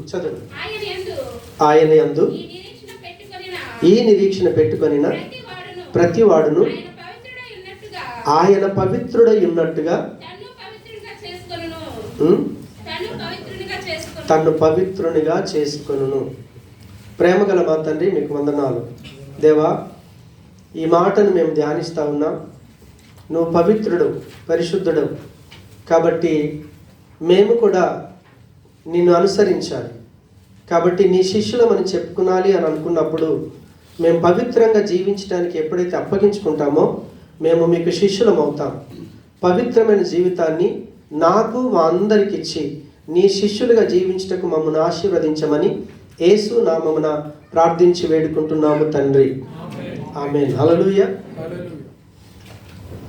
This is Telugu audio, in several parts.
చదువు. ఆయన యందు ఈ నిరీక్షణ పెట్టుకొనిన ప్రతి వాడును ఆయన పవిత్రుడై ఉన్నట్టుగా తన్ను పవిత్రునిగా చేసుకొనును. ప్రేమగల మా తండ్రి, మీకు వందనాలు దేవా. ఈ మాటను మేము ధ్యానిస్తూ ఉన్నాం. నువ్వు పవిత్రుడు, పరిశుద్ధుడు కాబట్టి మేము కూడా నిన్ను అనుసరించాలి. కాబట్టి నీ శిష్యులమని చెప్పుకునాలి అని అనుకున్నప్పుడు మేము పవిత్రంగా జీవించడానికి ఎప్పుడైతే అప్పగించుకుంటామో మేము మీకు శిష్యులం అవుతాం. పవిత్రమైన జీవితాన్ని నాకు మా అందరికి ఇచ్చి నీ శిష్యులుగా జీవించటకు మమ్మల్ని ఆశీర్వదించమని యేసు నామమున ప్రార్థించి వేడుకుంటున్నాము తండ్రి. ఆమేన్. హల్లెలూయా.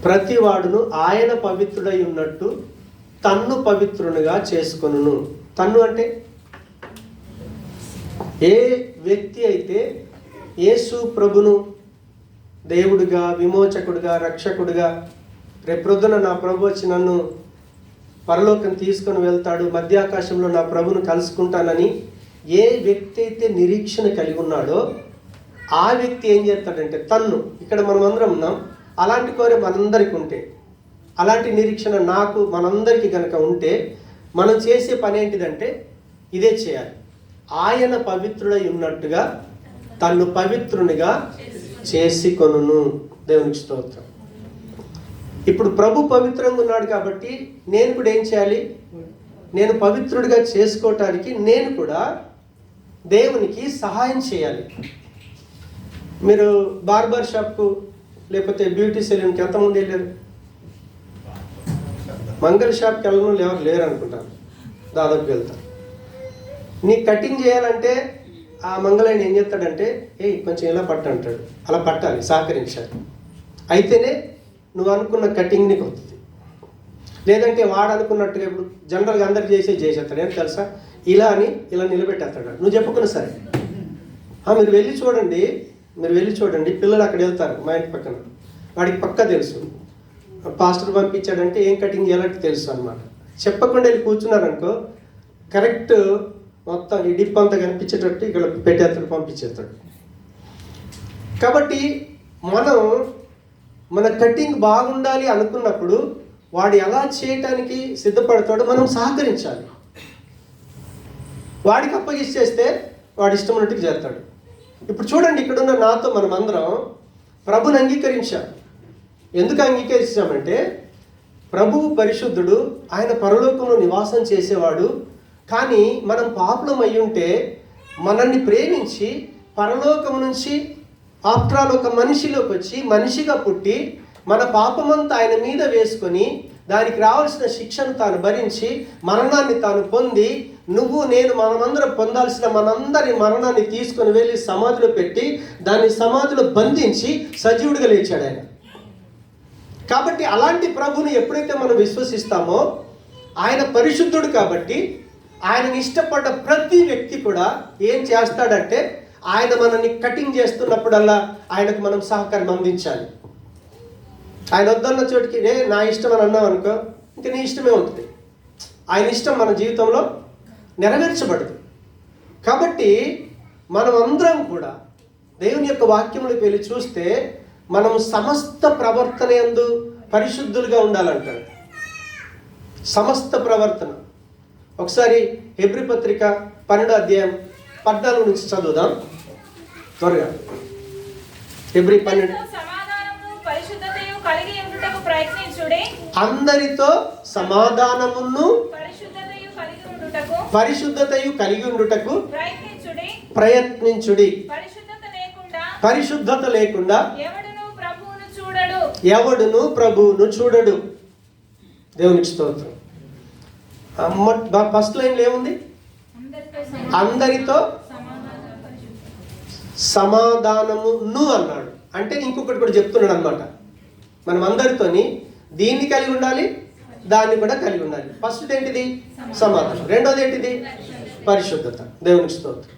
ప్రతి వాడును ఆయన పవిత్రుడై ఉన్నట్టు తన్ను పవిత్రునిగా చేసుకొనును. తన్ను అంటే ఏ వ్యక్తి అయితే యేసు ప్రభును దేవుడిగా, విమోచకుడిగా, రక్షకుడిగా, రేపొద్దున నా ప్రభు వచ్చి నన్ను పరలోకం తీసుకొని వెళ్తాడు, మధ్యాకాశంలో నా ప్రభును కలుసుకుంటానని ఏ వ్యక్తి అయితే నిరీక్షణ కలిగి ఉన్నాడో ఆ వ్యక్తి ఏం చేస్తాడంటే తన్ను, ఇక్కడ మనం అందరం ఉన్నాం, అలాంటి కోరే మనందరికీ ఉంటే, అలాంటి నిరీక్షణ నాకు మనందరికీ కనుక ఉంటే మనం చేసే పని ఏంటిదంటే ఇదే చేయాలి. ఆయన పవిత్రుడై ఉన్నట్టుగా తన్ను పవిత్రునిగా చేసుకొనును. దేవునికి స్తోత్రం. ఇప్పుడు ప్రభు పవిత్రంగా ఉన్నాడు కాబట్టి నేను కూడా ఏం చేయాలి? నేను పవిత్రుడిగా చేసుకోవటానికి నేను కూడా దేవునికి సహాయం చేయాలి. మీరు బార్బర్ షాప్కు లేకపోతే బ్యూటీ సెలూన్కి ఎంతమంది వెళ్ళారు? మంగళ షాప్కి వెళ్ళడం ఎవరు లేరు అనుకుంటాను, దాదాపు వెళ్తారు. నీ కటింగ్ చేయాలంటే ఆ మంగళాయన ఏం చేస్తాడంటే కొంచెం ఇలా పట్టు అంటాడు. అలా పట్టాలి, సహకరించాలి. అయితేనే నువ్వు అనుకున్న కటింగ్ నీకు వస్తుంది. లేదంటే వాడు అనుకున్నట్టుగా ఇప్పుడు జనరల్గా అందరు చేసేస్తాడు. ఏంటి తెలుసా? ఇలా అని ఇలా నిలబెట్టేస్తాడు. నువ్వు చెప్పుకున్నా సరే. మీరు వెళ్ళి చూడండి, పిల్లలు అక్కడ వెళ్తారు. మా ఇంటి పక్కన వాడికి పక్కా తెలుసు, పాస్టర్ పంపించాడంటే ఏం కటింగ్ చేయాలంటే తెలుసు అన్నమాట. చెప్పకుండా వెళ్ళి కూర్చున్నారనుకో కరెక్ట్ మొత్తం ఈ డిప్ అంతా కనిపించేటట్టు ఇక్కడ పెట్టేస్తాడు, పంపించేస్తాడు. కాబట్టి మన కటింగ్ బాగుండాలి అనుకున్నప్పుడు వాడు ఎలా చేయటానికి సిద్ధపడతాడో మనం సహకరించాలి. వాడికి అప్పగిచ్చేస్తే వాడు ఇష్టం ఉన్నట్టుగా చేస్తాడు. ఇప్పుడు చూడండి, ఇక్కడున్న నాతో మనమందరం ప్రభుని అంగీకరించాం. ఎందుకు అంగీకరించామంటే ప్రభువు పరిశుద్ధుడు, ఆయన పరలోకంలో నివాసం చేసేవాడు. కానీ మనం పాపులం అయ్యుంటే మనల్ని ప్రేమించి పరలోకం నుంచి ఆఫ్టర్ ఆల్ ఒక మనిషిలోకి వచ్చి మనిషిగా పుట్టి మన పాపమంతా ఆయన మీద వేసుకొని దానికి రావాల్సిన శిక్షను తాను భరించి మరణాన్ని తాను పొంది నువ్వు నేను మనమందరం పొందాల్సిన మనందరి మరణాన్ని తీసుకొని వెళ్ళి సమాధిలో పెట్టి దాన్ని సమాధిలో బంధించి సజీవుడిగా లేచాడు ఆయన. కాబట్టి అలాంటి ప్రభుని ఎప్పుడైతే మనం విశ్వసిస్తామో ఆయన పరిశుద్ధుడు కాబట్టి ఆయనని ఇష్టపడ్డ ప్రతి వ్యక్తి కూడా ఏం చేస్తాడంటే ఆయన మనల్ని కటింగ్ చేస్తున్నప్పుడల్లా ఆయనకు మనం సహకారం అందించాలి. ఆయన వద్దన్న చోటికి నా ఇష్టం అని అన్నాం అనుకో, ఇంక నీ ఇష్టమే ఉంటుంది. ఆయన ఇష్టం మన జీవితంలో నెరవేర్చబడదు. కాబట్టి మనం అందరం కూడా దేవుని యొక్క వాక్యంలోకి వెళ్ళి చూస్తే మనం సమస్త ప్రవర్తన యందు పరిశుద్ధులుగా ఉండాలంటాడు. సమస్త ప్రవర్తన. ఒకసారి హెబ్రీ పత్రిక 12వ అధ్యాయం 14 నుంచి చదువుదాం త్వరగా. హెబ్రీ 12. అందరితో సమాధానమును పరిశుద్ధతయు కలిగి ఉండుటకు ప్రయత్నించుడి. పరిశుద్ధత లేకుండా ఎవడును ప్రభువును చూడడు. దేవునికి స్తోత్రం. ఫస్ట్ లైన్లో ఏముంది? అందరితో సమాధానమును అన్నాడు. అంటే ఇంకొకటి కూడా చెప్తున్నాడు అనమాట. మనం అందరితోని దీన్ని కలిగి ఉండాలి, దాన్ని కూడా కలిగి ఉండాలి. ఫస్ట్ ఏంటిది? సమాధానం. రెండోది ఏంటిది? పరిశుద్ధత. దేవునికి స్తోత్రం.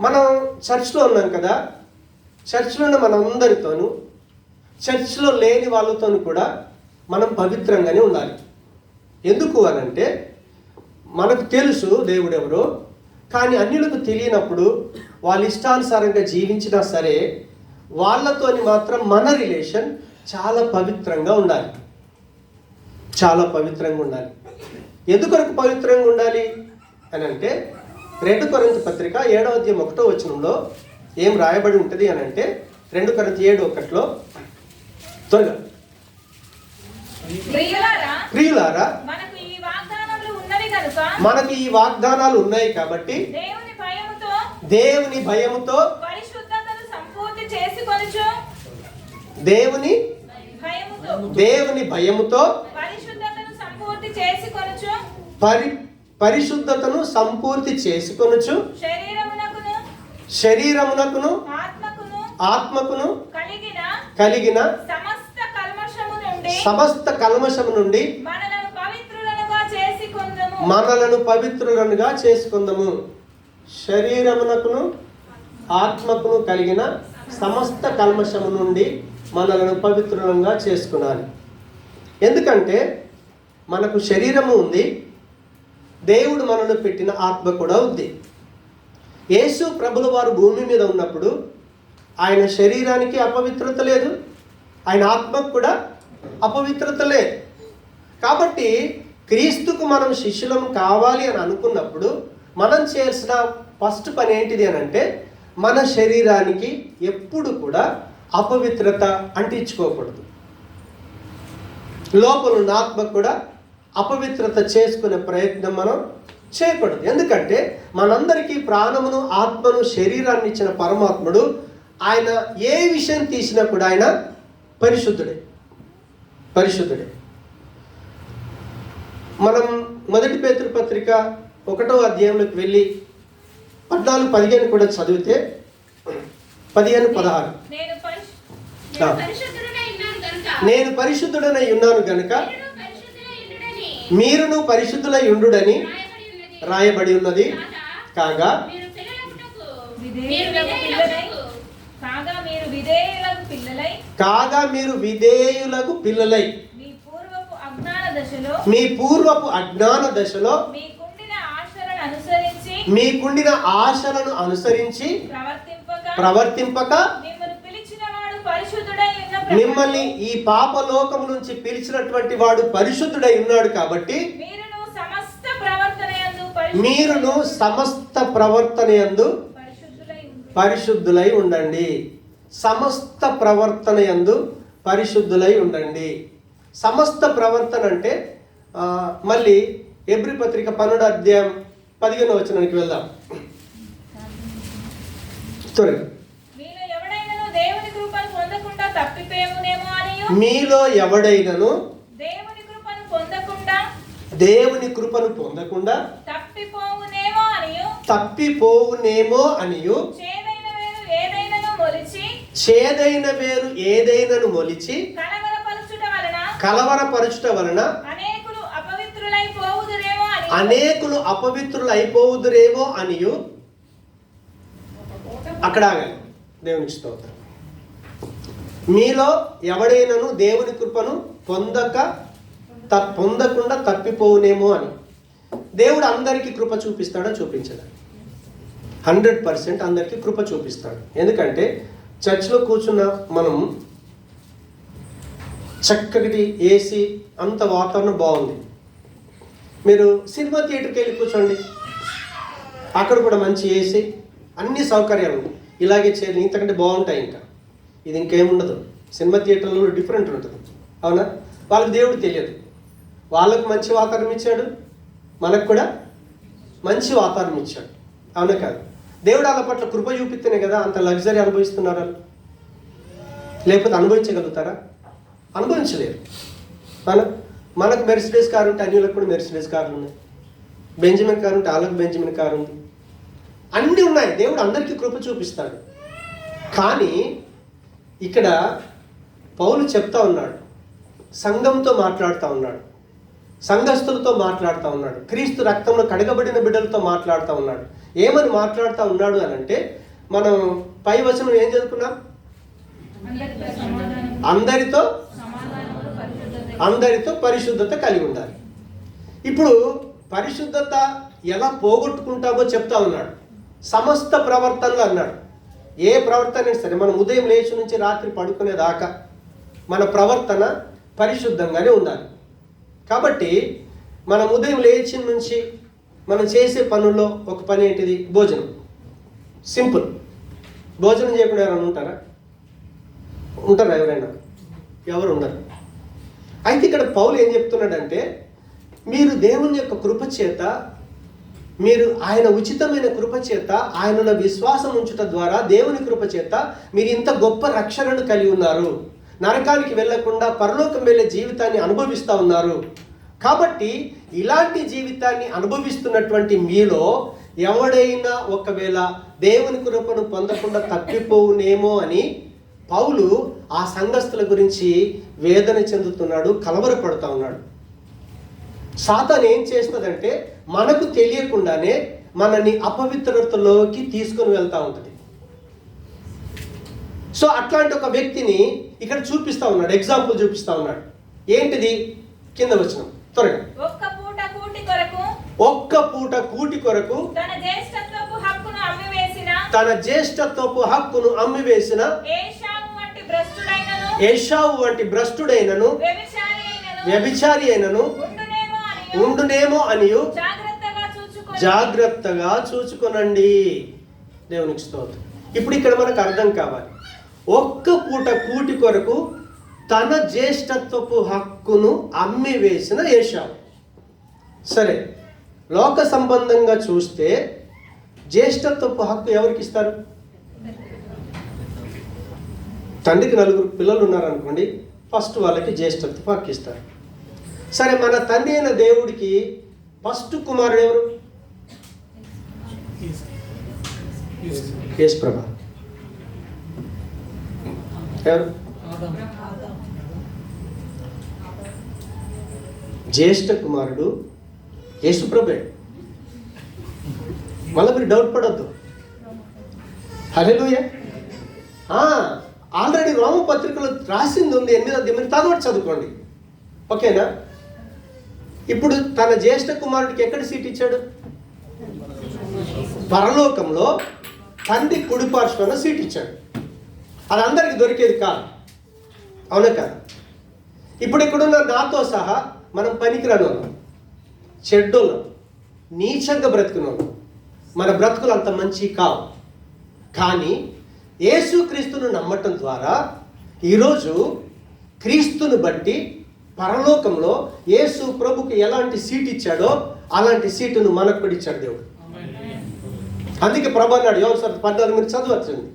మనం చర్చ్లో ఉన్నాం కదా, చర్చ్లో ఉన్న మనందరితోనూ చర్చ్లో లేని వాళ్ళతో కూడా మనం పవిత్రంగానే ఉండాలి. ఎందుకు అనంటే మనకు తెలుసు దేవుడు ఎవరో, కానీ అన్యులకు తెలియనప్పుడు వాళ్ళ ఇష్టానుసారంగా జీవించినా సరే వాళ్ళతోని మాత్రం మన రిలేషన్ చాలా పవిత్రంగా ఉండాలి. చాలా పవిత్రంగా ఉండాలి. ఎందుకొరకు పవిత్రంగా ఉండాలి అని అంటే 2 కొరింథీ పత్రిక 7వ అధ్యాయం 1వ వచనంలో ఏం రాయబడి ఉంటుంది అని అంటే 2 కొరింథీ 7:1 త్వరగా. ప్రియులారా, మనకు ఈ వాగ్దానాలు ఉన్నాయి కాబట్టి దేవుని భయముతో పరిశుద్ధతను సంపూర్తి చేసుకొనుచు శరీరమునకును ఆత్మకును కలిగిన సమస్త కల్మషము నుండి మనలను పవిత్రులనుగా చేసుకుందాము. శరీరమునకును ఆత్మకును కలిగిన సమస్త కల్మషము నుండి మనలను పవిత్రులంగా చేసుకున్నాలి. ఎందుకంటే మనకు శరీరము ఉంది, దేవుడు మనల్ని పెట్టిన ఆత్మ కూడా ఉంది. యేసు ప్రభుల వారు భూమి మీద ఉన్నప్పుడు ఆయన శరీరానికి అపవిత్రత లేదు, ఆయన ఆత్మకు కూడా అపవిత్రత లేదు. కాబట్టి క్రీస్తుకు మనం శిష్యులం కావాలి అని అనుకున్నప్పుడు మనం చేయాల్సిన ఫస్ట్ పని ఏంటిది అని అంటే మన శరీరానికి ఎప్పుడు కూడా అపవిత్రత అంటించుకోకూడదు. లోపల ఉన్న ఆత్మకు కూడా అపవిత్రత చేసుకునే ప్రయత్నం మనం చేయకూడదు. ఎందుకంటే మనందరికీ ప్రాణమును ఆత్మను శరీరాన్ని ఇచ్చిన పరమాత్ముడు ఆయన ఏ విషయం తీసినా కూడా ఆయన పరిశుద్ధుడే. మనం 1 పేతురు పత్రిక 1వ అధ్యాయంలోకి వెళ్ళి 14-15 కూడా చదివితే 15-16 నేను పరిశుద్ధుడనై ఉన్నాను గనుక మీరును పరిశుద్ధులై ఉండుడని రాయబడి ఉన్నది. కాగా మీరు విధేయులకు పిల్లలై మీ పూర్వపు అజ్ఞాన దశలో మీకుండిన ఆశలను అనుసరించి ప్రవర్తింపక మిమ్మల్ని ఈ పాపలోకము నుంచి పిలిచినటువంటి వాడు పరిశుద్ధుడై ఉన్నాడు. కాబట్టి మీరును సమస్త ప్రవర్తనయందు పరిశుద్ధులై ఉండండి. సమస్త ప్రవర్తనయందు పరిశుద్ధులై ఉండండి. సమస్త ప్రవర్తన అంటే మళ్ళీ ఎబ్రీ పత్రిక 12వ అధ్యాయం 15వ వచనానికి వెళ్దాం. మీలో ఎవడైనను దేవుని కృపను పొందకుండా తప్పిపోవునేమో అనియు చేదైన వేరు ఏదైనను మొలిచి కలవరపరచుట వలన అనేకులు అపవిత్రులైపోవుదురేమో అనియు. అక్కడ ఆగాలి. దేవునికి స్తోత్రం. మీలో ఎవడైనను దేవుని కృపను పొందకుండా తప్పిపోవునేమో అని. దేవుడు అందరికీ కృప చూపిస్తాడో చూపించడా? 100% అందరికీ కృప చూపిస్తాడు. ఎందుకంటే చర్చ్లో కూర్చున్న మనం చక్కటి ఏసీ అంత వాతావరణం బాగుంది. మీరు సినిమా థియేటర్కి వెళ్ళి కూర్చోండి, అక్కడ కూడా మంచి ఏసీ, అన్ని సౌకర్యాలు ఇలాగే చేయాలి, ఇంతకంటే బాగుంటాయి. ఇంకా ఇది ఇంకేముండదు. సినిమా థియేటర్లో డిఫరెంట్ ఉంటుంది. అవునా? వాళ్ళకి దేవుడు తెలియదు. వాళ్ళకు మంచి వాతావరణం ఇచ్చాడు, మనకు కూడా మంచి వాతావరణం ఇచ్చాడు. అవునా కాదు? దేవుడు వాళ్ళ పట్ల కృప చూపిస్తేనే కదా అంత లగ్జరీ అనుభవిస్తున్నారు. లేకపోతే అనుభవించగలుగుతారా? అనుభవించలేరు. మనకు మెర్సిడీస్ కారు ఉంటే అన్యులకు కూడా మెర్సిడీస్ కార్లు ఉన్నాయి. బెంజమిన్ కారు ఉంటే వాళ్ళకు బెంజమిన్ కారు ఉంది. అన్నీ ఉన్నాయి. దేవుడు అందరికీ కృప చూపిస్తాడు. కానీ ఇక్కడ పౌలు చెప్తా ఉన్నాడు, సంఘంతో మాట్లాడుతూ ఉన్నాడు, సంఘస్థులతో మాట్లాడుతూ ఉన్నాడు, క్రీస్తు రక్తంలో కడగబడిన బిడ్డలతో మాట్లాడుతూ ఉన్నాడు. ఏమని మాట్లాడుతూ ఉన్నాడు అని అంటే, మనం పై వచనం ఏం చదువుకున్నాం? అందరితో పరిశుద్ధత కలిగి ఉండాలి. ఇప్పుడు పరిశుద్ధత ఎలా పోగొట్టుకుంటామో చెప్తా ఉన్నాడు. సమస్త ప్రవర్తనలు అన్నాడు. ఏ ప్రవర్తన సరే, మనం ఉదయం లేచి నుంచి రాత్రి పడుకునేదాకా మన ప్రవర్తన పరిశుద్ధంగానే ఉండాలి. కాబట్టి మనం ఉదయం లేచి నుంచి మనం చేసే పనుల్లో ఒక పని ఏంటిది? భోజనం. సింపుల్. భోజనం చేయకుండా ఎవరైనా ఉంటారా? ఉంటారా ఎవరైనా? ఎవరు ఉండరు. అయితే ఇక్కడ పౌలు ఏం చెప్తున్నాడంటే, మీరు దేవుని యొక్క కృప చేత, మీరు ఆయన ఉచితమైన కృప చేత, ఆయనలో విశ్వాసం ఉంచుట ద్వారా దేవుని కృప చేత మీరు ఇంత గొప్ప రక్షణను కలిగి ఉన్నారు. నరకానికి వెళ్లకుండా పరలోకం వెళ్ళే జీవితాన్ని అనుభవిస్తూ ఉన్నారు. కాబట్టి ఇలాంటి జీవితాన్ని అనుభవిస్తున్నటువంటి మీలో ఎవడైనా ఒకవేళ దేవుని కృపను పొందకుండా తప్పిపోవునేమో అని పౌలు ఆ సంఘస్థుల గురించి వేదన చెందుతున్నాడు, కలవరపడుతూ ఉన్నాడు. సాతాను ఏం చేస్తుందంటే, మనకు తెలియకుండానే మనని అపవిత్రతలోకి తీసుకొని వెళ్తూ ఉంటుంది. సో అట్లాంటి ఒక వ్యక్తిని ఇక్కడ చూపిస్తా ఉన్నాడు, ఎగ్జాంపుల్ చూపిస్తా ఉన్నాడు. ఏంటిది? కింద వచనం త్వరగా. ఒక్క పూట కూటి కొరకు తన జ్యేష్ఠత్వపు హక్కును అమ్మివేసిన ఏశావు వంటి భ్రష్టుడైనను వ్యభిచారి అయినను ఉండునేమో అనియు జాగ్రత్తగా చూచుకొనండి. దేవునికి స్తోత్రం. ఇప్పుడు ఇక్కడ మనకు అర్థం కావాలి, ఒక్క పూట కూటి కొరకు తన జ్యేష్ఠత్వపు హక్కును అమ్మివేసిన ఏశావు. సరే, లోక సంబంధంగా చూస్తే జ్యేష్ఠత్వపు హక్కు ఎవరికి ఇస్తారు? తండ్రికి 4 పిల్లలు ఉన్నారనుకోండి, ఫస్ట్ వాళ్ళకి జ్యేష్ఠత్వపు హక్కు ఇస్తారు. సరే, మన తండ్రి అయిన దేవుడికి ఫస్ట్ కుమారుడు ఎవరు? యేసుప్రభు. ఎవరు? జ్యేష్ఠ కుమారుడు యేసుప్రభే. మళ్ళీ మీరు డౌట్ పడద్దు. హల్లెలూయా. ఆల్రెడీ రోమ పత్రికలో రాసింది ఉంది, 8వ అధ్యాయం, మీరు చదవండి, చదువుకోండి. ఓకేనా? ఇప్పుడు తన జ్యేష్ఠ కుమారుడికి ఎక్కడ సీట్ ఇచ్చాడు? పరలోకంలో తండ్రి కుడిపార్శ్వన సీట్ ఇచ్చాడు. అది అందరికి దొరికేది కాదు, అవునా కాదు? ఇప్పుడు ఇక్కడున్న నాతో సహా మనం పనికిరాని వాళ్ళం, చెడ్డోళ్ళం, నీచంగా బ్రతుకున్నాం. మన బ్రతుకులు అంత మంచి కావు. కానీ యేసుక్రీస్తును నమ్మటం ద్వారా ఈరోజు క్రీస్తుని బట్టి పరలోకంలో యేసు ప్రభుకి ఎలాంటి సీట్ ఇచ్చాడో అలాంటి సీటును మనకు కూడా ఇచ్చాడు దేవుడు. అందుకే ప్రభు అన్నాడు, యోహాను 14 మీరు చదవచ్చండి,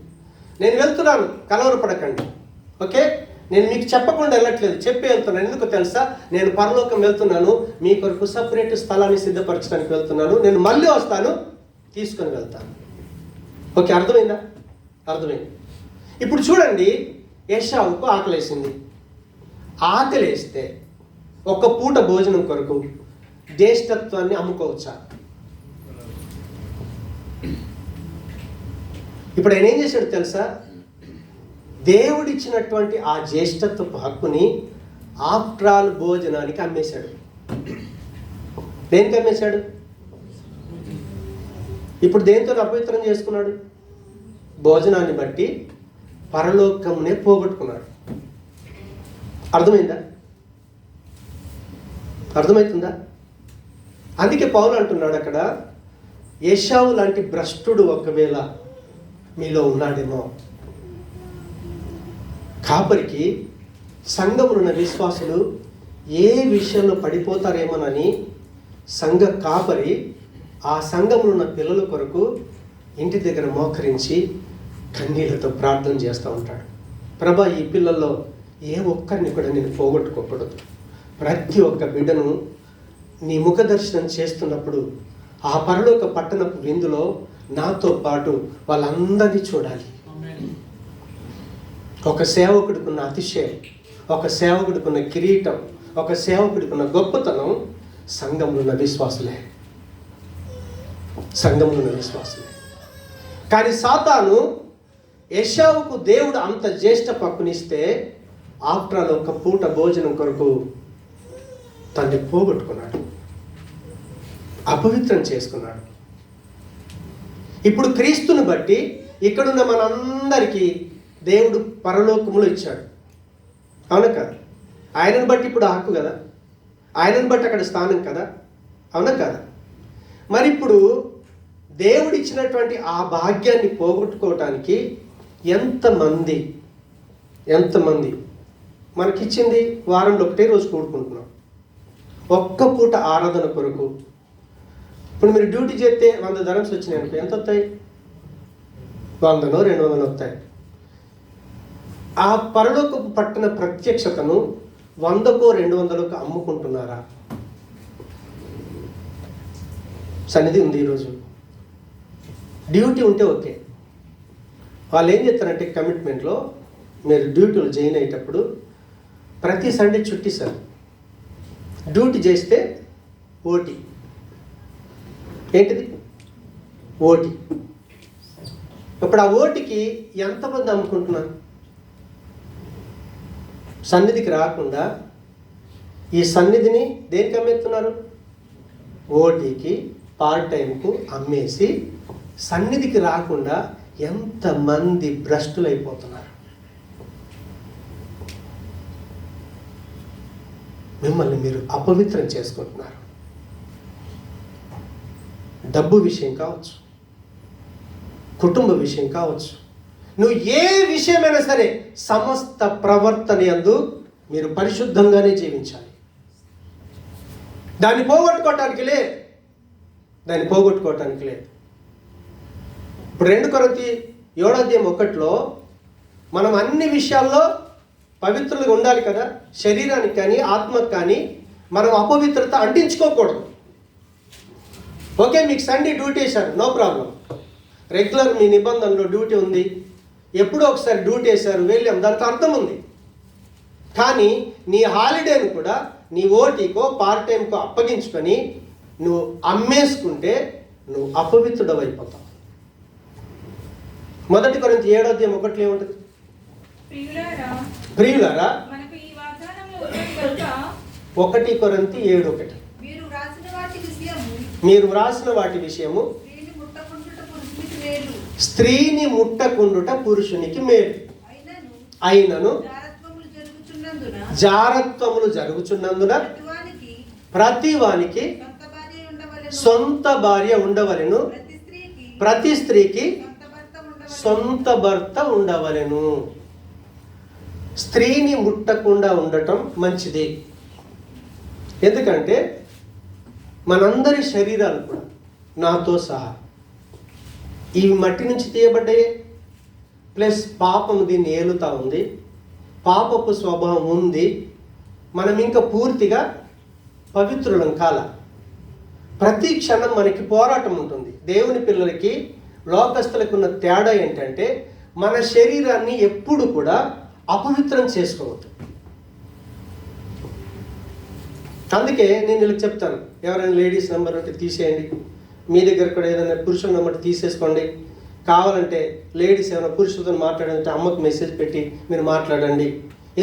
నేను వెళ్తున్నాను, కలవరపడకండి. ఓకే, నేను మీకు చెప్పకుండా వెళ్ళట్లేదు, చెప్పి వెళ్తున్నాను. ఎందుకు తెలుసా? నేను పరలోకం వెళ్తున్నాను, మీ కొరకు సపరేట్ స్థలాన్ని సిద్ధపరచడానికి వెళ్తున్నాను. నేను మళ్ళీ వస్తాను, తీసుకొని వెళ్తాను. ఓకే, అర్థమైందా? అర్థమైంది. ఇప్పుడు చూడండి, ఏశావుకు ఆకలేసింది. ఆకలేస్తే ఒక పూట భోజనం కొరకు జ్యేష్ఠత్వాన్ని అమ్ముకోవచ్చా? ఇప్పుడు ఆయన ఏం చేశాడు తెలుసా? దేవుడిచ్చినటువంటి ఆ జ్యేష్ఠత్వపు హక్కుని ఆఫ్టర్ భోజనానికి అమ్మేశాడు. దేనికి అమ్మేశాడు? ఇప్పుడు దేంతో అపవిత్రం చేసుకున్నాడు? భోజనాన్ని బట్టి పరలోకమునే పోగొట్టుకున్నాడు. అర్థమైందా? అర్థమవుతుందా? అందుకే పౌలు అంటున్నాడు అక్కడ, ఏశావు లాంటి భ్రష్టుడు ఒకవేళ మీలో ఉన్నాడేమో. కాపరికి సంఘములో ఉన్న విశ్వాసులు ఏ విషయంలో పడిపోతారేమోనని సంఘ కాపరి ఆ సంఘంలో ఉన్న పిల్లల కొరకు ఇంటి దగ్గర మోకరించి కన్నీళ్లతో ప్రార్థన చేస్తూ ఉంటాడు. ప్రభా, ఈ పిల్లల్లో ఏ ఒక్కరిని కూడా నేను పోగొట్టుకోకూడదు. ప్రతి ఒక్క బిడ్డను నీ ముఖ దర్శనం చేస్తున్నప్పుడు ఆ పరలోక పట్టణపు విందులో నాతో పాటు వాళ్ళందరినీ చూడాలి. ఒక సేవకుడికున్న అతిశయం, ఒక సేవకుడికున్న కిరీటం, ఒక సేవకుడికున్న గొప్పతనం సంఘంలో ఉన్న విశ్వాసులే. సంఘంలో ఉన్న విశ్వాసులే. కానీ సాతాను ఏశావుకు దేవుడు అంత జ్యేష్ఠ పక్కునిస్తే ఆఫ్టర్ ఒక పూట భోజనం కొరకు తన్ని పోగొట్టుకున్నాడు. అపవిత్రం చేసుకున్నాడు. ఇప్పుడు క్రీస్తుని బట్టి ఇక్కడున్న మనందరికీ దేవుడు పరలోకములో ఇచ్చాడు. అవునా కదా? ఆయనను బట్టి ఇప్పుడు హక్కు కదా, ఆయనను బట్టి అక్కడ స్థానం కదా, అవునా కదా? మరి ఇప్పుడు దేవుడు ఇచ్చినటువంటి ఆ భాగ్యాన్ని పోగొట్టుకోవటానికి ఎంతమంది మనకిచ్చింది వారంలో ఒకటే రోజు కూడుకుంటున్నాం, ఒక్క పూట ఆరాధన కొరకు. ఇప్పుడు మీరు డ్యూటీ చేస్తే 100 ధరమ్స్ వచ్చినాయి అనుకో, ఎంత వస్తాయి? 100నో 200 వస్తాయి. ఆ పరలోకపు పట్టిన ప్రత్యక్షతను 100కో 200కో అమ్ముకుంటున్నారా? సన్నిధి ఉంది ఈరోజు, డ్యూటీ ఉంటే ఓకే. వాళ్ళు ఏం చేస్తారంటే కమిట్మెంట్లో మీరు డ్యూటీలు జాయిన్ అయ్యేటప్పుడు ప్రతి సండే చుట్టి సార్, డ్యూటీ చేస్తే ఓటీ. ఏంటిది? ఓటీ. ఇప్పుడు ఆ ఓటీకి ఎంతమంది అమ్ముకుంటున్నారు? సన్నిధికి రాకుండా ఈ సన్నిధిని దేనికి అమ్మేస్తున్నారు? ఓటీకి, పార్ట్ టైంకు అమ్మేసి సన్నిధికి రాకుండా ఎంతమంది భ్రష్టులు అయిపోతున్నారు. మిమ్మల్ని మీరు అపవిత్రం చేసుకుంటున్నారు. డబ్బు విషయం కావచ్చు, కుటుంబ విషయం కావచ్చు, నువ్వు ఏ విషయమైనా సరే సమస్త ప్రవర్తన యందు మీరు పరిశుద్ధంగానే జీవించాలి. దాన్ని పోగొట్టుకోవటానికి లేదు. ఇప్పుడు 2 కొరింథీ 7:1 మనం అన్ని విషయాల్లో పవిత్రులుగా ఉండాలి కదా. శరీరానికి కానీ ఆత్మకు కానీ మనం అపవిత్రత అంటించుకోకూడదు. ఓకే, మీకు సండే డ్యూటీ వేశారు, నో ప్రాబ్లం. రెగ్యులర్ మీ నిబంధనలో డ్యూటీ ఉంది, ఎప్పుడో ఒకసారి డ్యూటీ వేశారు, వెళ్ళాం, దానికి అర్థం ఉంది. కానీ నీ హాలిడేను కూడా నీ ఓటీకో పార్ట్ టైంకో అప్పగించుకొని నువ్వు అమ్మేసుకుంటే నువ్వు అపవిత్రుడు అయిపోతావు. 1 కొరింథీ 7:1 ఏముంటుంది? ప్రియులారా 1 కొరింథీ 7:1 మీరు వ్రాసిన వాటి విషయము స్త్రీని ముట్టకుండుట పురుషునికి మేలు. అయినను జారత్వములు జరుగుచున్నందున ప్రతి వానికి సొంత భార్య ఉండవలెను, ప్రతి స్త్రీకి సొంత భర్త ఉండవలెను. స్త్రీని ముట్టకుండా ఉండటం మంచిది. ఎందుకంటే మనందరి శరీరాలు కూడా నాతో సహా ఈ మట్టి నుంచి తీయబడ్డాయి. ప్లస్ పాపం దీన్ని ఏలుతూ ఉంది, పాపపు స్వభావం ఉంది. మనం ఇంకా పూర్తిగా పవిత్రులం కాల. ప్రతి క్షణం మనకి పోరాటం ఉంటుంది. దేవుని పిల్లలకి లోకస్తులకు ఉన్న తేడా ఏంటంటే మన శరీరాన్ని ఎప్పుడు కూడా అపవిత్రం చేసుకోవద్దు. అందుకే నేను ఇలా చెప్తాను, ఎవరైనా లేడీస్ నెంబర్ ఉంటే తీసేయండి, మీ దగ్గర కూడా ఏదైనా పురుషుల నెంబర్ తీసేసుకోండి. కావాలంటే లేడీస్ ఏమైనా పురుషులతో మాట్లాడాలంటే అమ్మకు మెసేజ్ పెట్టి మీరు మాట్లాడండి.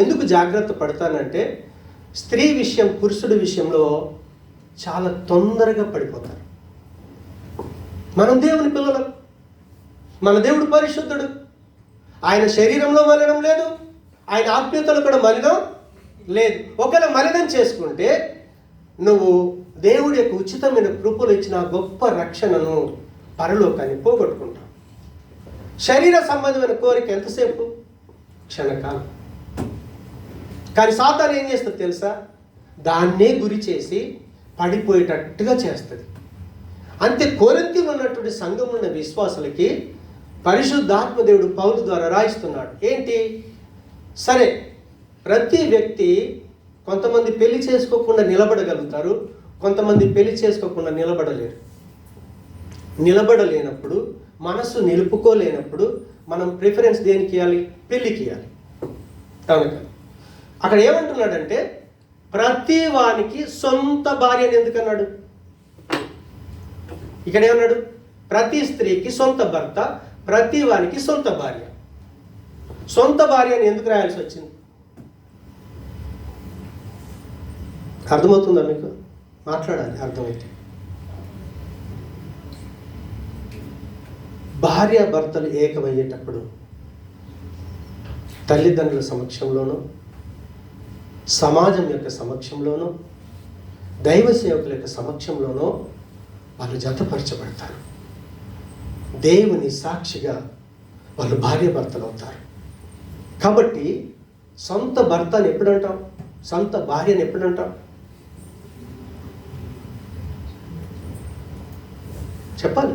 ఎందుకు జాగ్రత్త పడతానంటే స్త్రీ విషయం పురుషుడి విషయంలో చాలా తొందరగా పడిపోతారు. మనం దేవుని పిల్లలం, మన దేవుడు పరిశుద్ధుడు. ఆయన శరీరంలో మలినం లేదు, ఆయన ఆత్మీయతలో కూడా మలినం లేదు. ఒకవేళ మలినం చేసుకుంటే నువ్వు దేవుడి యొక్క ఉచితమైన కృపలు ఇచ్చిన గొప్ప రక్షణను, పరలోకాన్ని పోగొట్టుకుంటావు. శరీర సంబంధమైన కోరిక ఎంతసేపు? క్షణకాలం. కానీ సాతాను ఏం చేస్తుంది తెలుసా? దాన్నే గురి చేసి పడిపోయేటట్టుగా చేస్తుంది. అంతే కొరింథీలో ఉన్నటువంటి సంఘంలో ఉన్న విశ్వాసులకి పరిశుద్ధాత్మ దేవుడు పౌలు ద్వారా రాయిస్తున్నాడు. ఏంటి? సరే, ప్రతి వ్యక్తి కొంతమంది పెళ్లి చేసుకోకుండా నిలబడగలుగుతారు, కొంతమంది పెళ్లి చేసుకోకుండా నిలబడలేరు. నిలబడలేనప్పుడు, మనసు నిలుపుకోలేనప్పుడు మనం ప్రిఫరెన్స్ దేనికి ఇవ్వాలి? పెళ్ళికి ఇవ్వాలి. కనుక అక్కడ ఏమంటున్నాడంటే ప్రతి వానికి సొంత భార్య అని ఎందుకన్నాడు? ఇక్కడ ఏమన్నాడు? ప్రతి స్త్రీకి సొంత భర్త, ప్రతి వానికి సొంత భార్య. సొంత భార్య అని ఎందుకు రాయాల్సి వచ్చింది? అర్థమవుతుందా మీకు? మాట్లాడాలి, అర్థమైతే. భార్యాభర్తలు ఏకమయ్యేటప్పుడు తల్లిదండ్రుల సమక్షంలోనూ, సమాజం యొక్క సమక్షంలోనూ, దైవ సేవకుల యొక్క సమక్షంలోనూ వాళ్ళు జతపరచబడతారు. దేవుని సాక్షిగా వాళ్ళు భార్యాభర్తలు అవుతారు. కాబట్టి సొంత భర్తని ఎప్పుడంటాం? సొంత భార్యని ఎప్పుడంటాం? చెప్పాలి.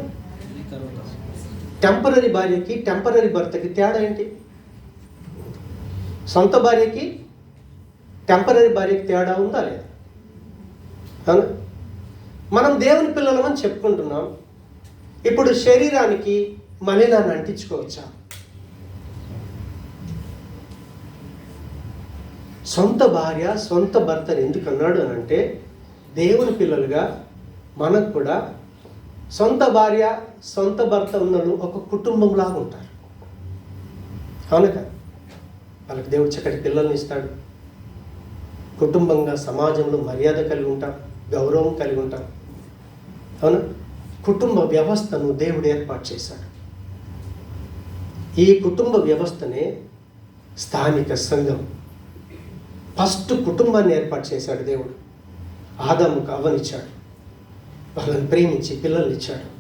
టెంపరరీ భార్యకి టెంపరరీ భర్తకి తేడా ఏంటి? సొంత భార్యకి టెంపరరీ భార్యకి తేడా ఉందా లేదా? మనం దేవుని పిల్లలమని చెప్పుకుంటున్నాం. ఇప్పుడు శరీరానికి మలినాన్ని అంటించుకోవచ్చా? సొంత భార్య సొంత భర్తని ఎందుకు అన్నాడు అని అంటే, దేవుని పిల్లలుగా మనకు కూడా సొంత భార్య సొంత భర్త ఉన్నలు ఒక కుటుంబంలాగా ఉంటారు. అవును కదా? వాళ్ళకి దేవుడు చక్కటి పిల్లల్ని ఇస్తాడు. కుటుంబంగా సమాజంలో మర్యాద కలిగి ఉంటాం, గౌరవం కలిగి ఉంటాం. అవునా? కుటుంబ వ్యవస్థను దేవుడు ఏర్పాటు చేశాడు. ఈ కుటుంబ వ్యవస్థనే స్థానిక సంఘం. ఫస్ట్ కుటుంబాన్ని ఏర్పాటు చేశాడు దేవుడు. ఆదాముకు అవ్వనిచ్చాడు, వాళ్ళని ప్రేమించి పిల్లల్ని ఇచ్చాడు.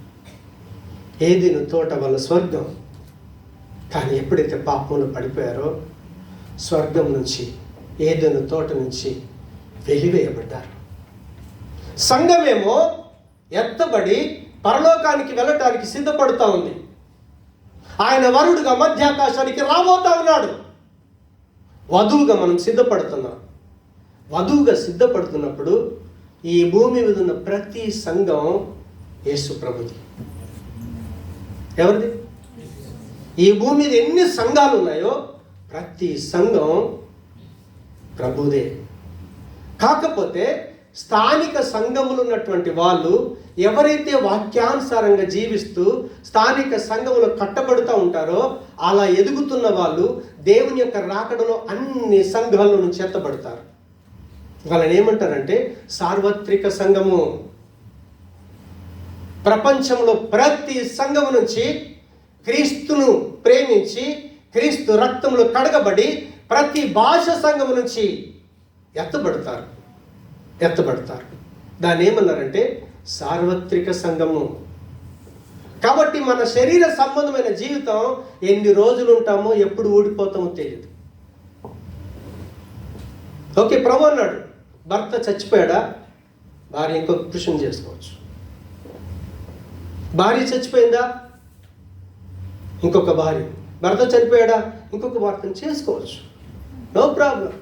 ఏదెను తోట వాళ్ళ స్వర్గం. కానీ ఎప్పుడైతే పాపంలో పడిపోయారో స్వర్గం నుంచి, ఏదెను తోట నుంచి వెలివేయబడ్డారు. సంఘమేమో ఎత్తబడి పరలోకానికి వెళ్ళటానికి సిద్ధపడుతూ ఉంది. ఆయన వరుడుగా మధ్యాకాశానికి రాబోతా ఉన్నాడు. వధువుగా మనం సిద్ధపడుతున్నాం. వధువుగా సిద్ధపడుతున్నప్పుడు ఈ భూమి మీద ఉన్న ప్రతి సంఘం యేసు ప్రభుది. ఎవరిది? ఈ భూమి మీద ఎన్ని సంఘాలు ఉన్నాయో ప్రతి సంఘం ప్రభుదే. కాకపోతే స్థానిక సంఘములు ఉన్నటువంటి వాళ్ళు ఎవరైతే వాక్యానుసారంగా జీవిస్తూ స్థానిక సంఘములో కట్టబడుతూ ఉంటారో అలా ఎదుగుతున్న వాళ్ళు దేవుని యొక్క రాకడలో అన్ని సంఘాల నుంచి ఎత్తబడతారు. వాళ్ళని ఏమంటారంటే సార్వత్రిక సంఘము. ప్రపంచంలో ప్రతి సంఘము నుంచి క్రీస్తును ప్రేమించి క్రీస్తు రక్తంలో కడగబడి ప్రతి భాష సంఘము నుంచి ఎత్తబడతారు. దాన్ని ఏమన్నారంటే సార్వత్రిక సంఘము. కాబట్టి మన శరీర సంబంధమైన జీవితం ఎన్ని రోజులు ఉంటామో ఎప్పుడు ఊడిపోతామో తెలియదు. ఓకే, ప్రభు అన్నాడు భర్త చచ్చిపోయాడా, భార్య ఇంకొక పురుషుని చేసుకోవచ్చు. భార్య చచ్చిపోయిందా, ఇంకొక భార్య. భర్త చనిపోయాడా, ఇంకొక భర్తను చేసుకోవచ్చు. No problem.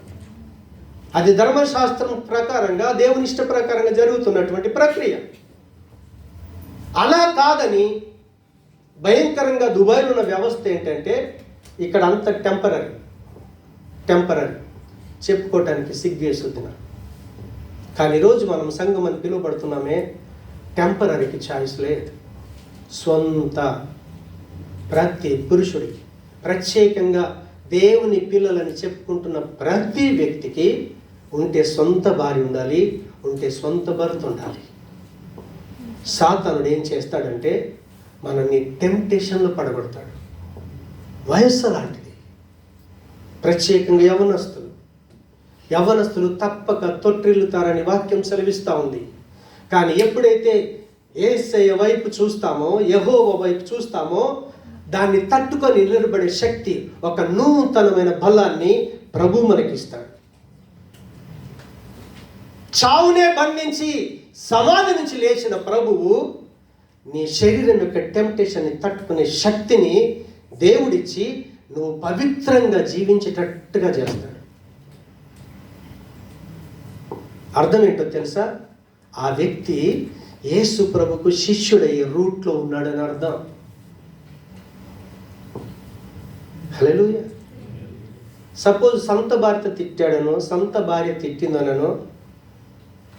అది ధర్మశాస్త్రం ప్రకారంగా దేవుని ఇష్ట ప్రకారంగా జరుగుతున్నటువంటి ప్రక్రియ. అలా కాదని భయంకరంగా దుబాయ్లో ఉన్న వ్యవస్థ ఏంటంటే ఇక్కడ అంత టెంపరరీ చెప్పుకోవటానికి సిగ్గేస్తుంది. కానీ ఈరోజు మనం సంఘం అని పిలువబడుతున్నామే, టెంపరరీకి ఛాయిస్ లేదు. స్వంత ప్రతి పురుషుడికి, ప్రత్యేకంగా దేవుని పిల్లలని చెప్పుకుంటున్న ప్రతి వ్యక్తికి ఉంటే సొంత భార్య ఉండాలి, ఉంటే సొంత భర్త ఉండాలి. సాతానుడు ఏం చేస్తాడంటే మనల్ని టెంప్టేషన్లో పడగొడతాడు. వయస్సు లాంటిది. ప్రత్యేకంగా యవనస్తులు తప్పక తొట్టిల్లుతారని వాక్యం సెలవిస్తూ ఉంది. కానీ ఎప్పుడైతే యేసయ్య వైపు చూస్తామో, యెహోవా వైపు చూస్తామో, దాన్ని తట్టుకొని నిలబడే శక్తి, ఒక నూతనమైన బలాన్ని ప్రభు మనకిస్తాడు. చావునే బంధించి సమాధి నుంచి లేచిన ప్రభువు నీ శరీరం యొక్క టెంప్టేషన్ని తట్టుకునే శక్తిని దేవుడిచ్చి నువ్వు పవిత్రంగా జీవించేటట్టుగా చేస్తాడు. అర్థం ఏంటో తెలుసా? ఆ వ్యక్తి యేసు ప్రభుకు శిష్యుడయ్యే రూట్లో ఉన్నాడని అర్థం. హల్లెలూయా. సపోజ్ సొంత భర్త తిట్టాడనో, సొంత భార్య తిట్టిందనో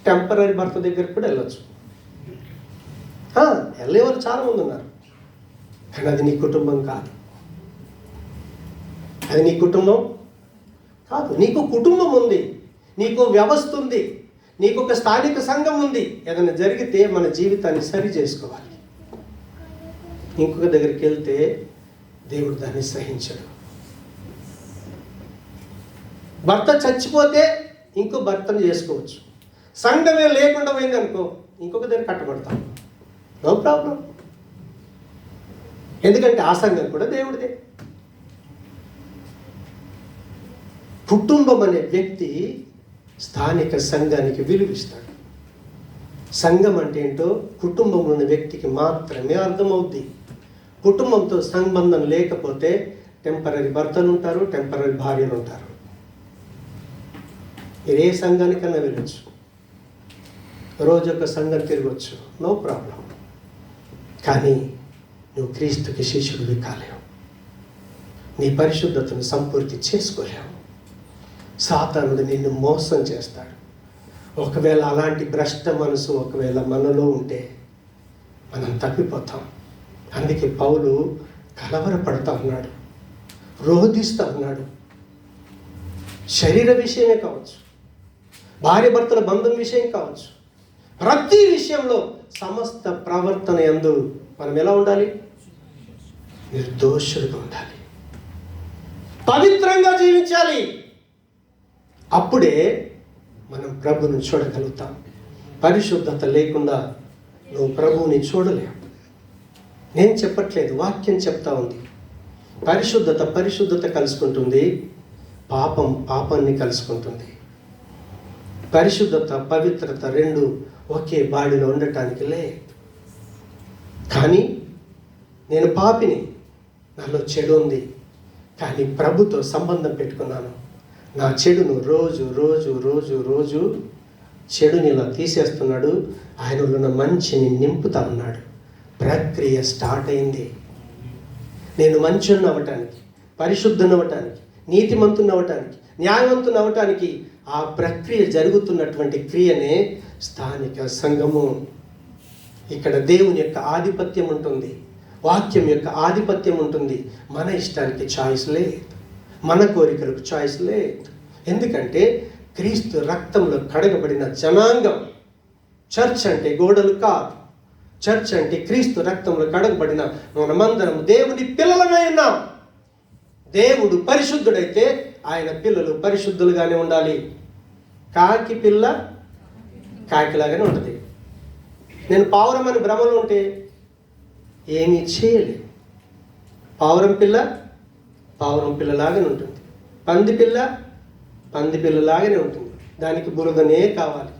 టెంపరరీ భర్త దగ్గరికి కూడా వెళ్ళొచ్చు. వెళ్ళేవాళ్ళు చాలామంది ఉన్నారు. కానీ అది నీ కుటుంబం కాదు. నీకు కుటుంబం ఉంది, నీకు వ్యవస్థ ఉంది, నీకు ఒక స్థానిక సంఘం ఉంది. ఏదైనా జరిగితే మన జీవితాన్ని సరి చేసుకోవాలి. ఇంకొక దగ్గరికి వెళ్తే దేవుడు దాన్ని సహించడు. భర్త చచ్చిపోతే ఇంకో భర్తను చేసుకోవచ్చు. సంఘమే లేకుండా పోయింది అనుకో, ఇంకొక దగ్గర కట్టబడతాం, నో ప్రాబ్లం. ఎందుకంటే ఆ సంఘం కూడా దేవుడిదే. కుటుంబం అనే వ్యక్తి స్థానిక సంఘానికి విలువిస్తాడు. సంఘం అంటే ఏంటో కుటుంబంలో ఉన్న వ్యక్తికి మాత్రమే అర్థమవుద్ది. కుటుంబంతో సంబంధం లేకపోతే టెంపరీ భర్తలు ఉంటారు, టెంపరీ భార్యలు ఉంటారు. మీరు ఏ సంఘానికన్నా వెళ్ళొచ్చు, రోజు ఒక సంఘం తిరగచ్చు, నో ప్రాబ్లం. కానీ నువ్వు క్రీస్తుకి శిష్యుడివి కాలేవు, నీ పరిశుద్ధతను సంపూర్తి చేసుకోలేవు. సాతానుడు నిన్ను మోసం చేస్తాడు. ఒకవేళ అలాంటి భ్రష్ట మనసు ఒకవేళ మనలో ఉంటే మనం తప్పిపోతాం. అందుకే పౌలు కలవరపడతా ఉన్నాడు, రోధిస్తూ ఉన్నాడు. శరీర విషయమే కావచ్చు, భార్య భర్తల బంధం విషయం కావచ్చు, ప్రతి విషయంలో సమస్త ప్రవర్తన యందు మనం ఎలా ఉండాలి? నిర్దోషులుగా ఉండాలి, పవిత్రంగా జీవించాలి. అప్పుడే మనం ప్రభువుని చూడగలుగుతాం. పరిశుద్ధత లేకుండా నువ్వు ప్రభువుని చూడలేవు. నేను చెప్పట్లేదు, వాక్యం చెప్తా ఉంది. పరిశుద్ధత కలుసుకుంటుంది, పాపం పాపాన్ని కలుసుకుంటుంది. పరిశుద్ధత పవిత్రత రెండు ఒకే బాడీలో ఉండటానికి లేదు. కానీ నేను పాపిని, నాలో చెడు ఉంది, కానీ ప్రభుతో సంబంధం పెట్టుకున్నాను. నా చెడును రోజు రోజు రోజు రోజు చెడుని ఇలా తీసేస్తున్నాడు, ఆయనలో ఉన్న మంచిని నింపుతా ఉన్నాడు. ప్రక్రియ స్టార్ట్ అయింది. నేను మంచిని అవ్వటానికి, పరిశుద్ధం అవ్వటానికి, నీతిమంతుని అవ్వటానికి, న్యాయవంతుని అవ్వటానికి ఆ ప్రక్రియ జరుగుతున్నటువంటి క్రియనే స్థానిక సంఘము. ఇక్కడ దేవుని యొక్క ఆధిపత్యం ఉంటుంది, వాక్యం యొక్క ఆధిపత్యం ఉంటుంది. మన ఇష్టానికి చాయిస్ లేదు, మన కోరికలకు చాయిస్ లేదు. ఎందుకంటే క్రీస్తు రక్తంలో కడగబడిన జనాంగం. చర్చ్ అంటే గోడలు కాదు, చర్చ్ అంటే క్రీస్తు రక్తంలో కడగబడిన మనమందరం దేవుని పిల్లలమై ఉన్నాం. దేవుడు పరిశుద్ధుడైతే ఆయన పిల్లలు పరిశుద్ధులుగానే ఉండాలి. కాకి పిల్ల కాకిలాగానే ఉంటుంది. నేను పావురం అని భ్రమలో ఉంటే ఏమీ చేయలేదు. పావురం పిల్లలాగానే ఉంటుంది, పంది పిల్లలాగానే ఉంటుంది. దానికి బురదనే కావాలి.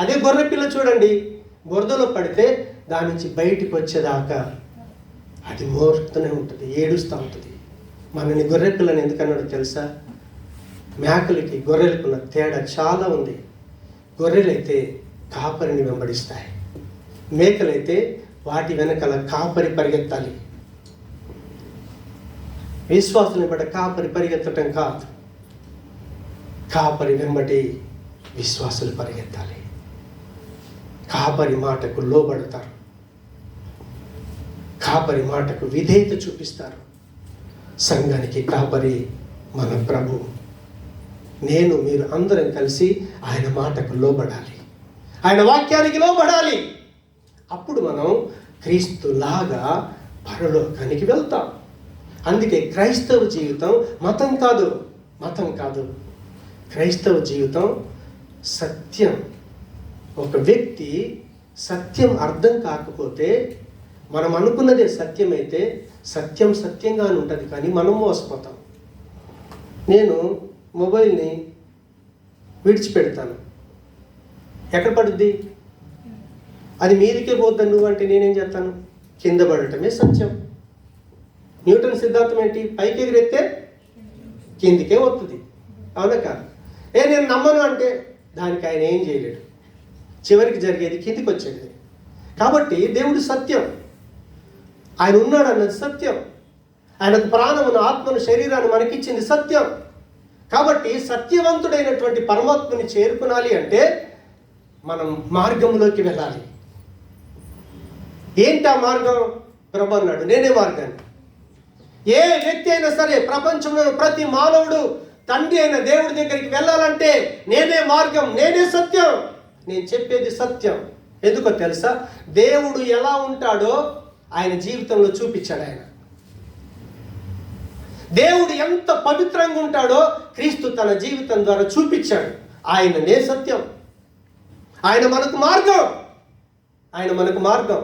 అదే గొర్రె పిల్ల చూడండి, బురదలో పడితే దాని నుంచి బయటికి వచ్చేదాకా అది మోరుతూనే ఉంటుంది, ఏడుస్తూ ఉంటుంది. మనని గొర్రె పిల్లని ఎందుకన్నాడో తెలుసా? మేకలకి గొర్రెలకు ఉన్న తేడా చాలా ఉంది. గొర్రెలైతే కాపరిని వెంబడిస్తాయి, మేకలైతే వాటి వెనకాల కాపరి పరిగెత్తాలి. విశ్వాసుని బట్ట కాపరి పరిగెత్తటం కాదు, కాపరి వెంబడి విశ్వాసులు పరిగెత్తాలి. కాపరి మాటకు లోబడతారు, కాపరి మాటకు విధేయత చూపిస్తారు. సంఘానికి కాపరి మన ప్రభు. నేను మీరు అందరం కలిసి ఆయన మాటకు లోబడాలి, ఆయన వాక్యానికి లోబడాలి. అప్పుడు మనం క్రీస్తులాగా పరలోకానికి వెళ్తాం. అందుకే క్రైస్తవ జీవితం మతం కాదు. క్రైస్తవ జీవితం సత్యం. ఒక వ్యక్తి సత్యం అర్థం కాకపోతే, మనం అనుకున్నదే సత్యమైతే సత్యం సత్యంగానే ఉంటుంది, కానీ మనం మోసపోతాం. నేను మొబైల్ని విడిచిపెడతాను, ఎక్కడ పడుద్ది? అది మీదికే పోద్దని నువ్వంటే నేనేం చేస్తాను? కింద పడటమే సత్యం. న్యూటన్ సిద్ధాంతం ఏంటి? పైకి ఎగిరెత్తే కిందికే వస్తుంది, అవునా కాదు? నేను నమ్మను అంటే దానికి ఆయన ఏం చేయలేడు, చివరికి జరిగేది కిందికి వచ్చేది. కాబట్టి దేవుడు సత్యం, ఆయన ఉన్నాడు అన్నది సత్యం, ఆయనకు ప్రాణమును ఆత్మను శరీరాన్ని మనకిచ్చింది సత్యం. కాబట్టి సత్యవంతుడైనటువంటి పరమాత్మని చేరుకునాలి అంటే మనం మార్గంలోకి వెళ్ళాలి. ఏంటి ఆ మార్గం? ప్రభు అన్నాడు, నేనే మార్గాన్ని. ఏ వ్యక్తి అయినా సరే, ప్రపంచంలో ప్రతి మానవుడు తండ్రి అయిన దేవుడి దగ్గరికి వెళ్ళాలంటే నేనే మార్గం, నేనే సత్యం. నేను చెప్పేది సత్యం. ఎందుకో తెలుసా? దేవుడు ఎలా ఉంటాడో ఆయన జీవితంలో చూపించాడు. ఆయన దేవుడు ఎంత పవిత్రంగా ఉంటాడో క్రీస్తు తన జీవితం ద్వారా చూపించాడు. ఆయననే సత్యం, ఆయన మనకు మార్గం, ఆయన మనకు మార్గం.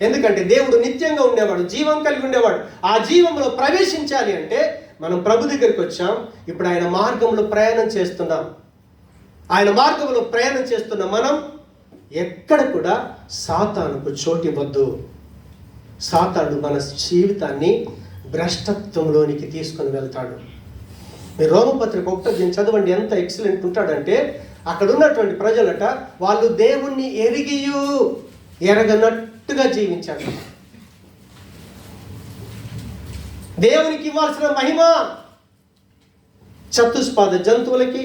ఎందుకంటే దేవుడు నిత్యంగా ఉండేవాడు, జీవం కలిగి ఉండేవాడు. ఆ జీవంలో ప్రవేశించాలి అంటే మనం ప్రభు దగ్గరికి వచ్చాం. ఇప్పుడు ఆయన మార్గంలో ప్రయాణం చేస్తున్నాం. ఆయన మార్గంలో ప్రయాణం చేస్తున్న మనం ఎక్కడ కూడా సాతానుకు చోటివ్వద్దు. సాతాను మన జీవితాన్ని భ్రష్టత్వంలోనికి తీసుకొని వెళ్తాడు. మీరు రోమపత్రిక 1 చదవండి, ఎంత ఎక్సలెంట్ ఉంటాడంటే అక్కడ ఉన్నటువంటి ప్రజలట వాళ్ళు దేవుణ్ణి ఎరిగియు ఎరగనట్టుగా జీవించారు. దేవునికి ఇవ్వాల్సిన మహిమ చతుష్పాద జంతువులకి,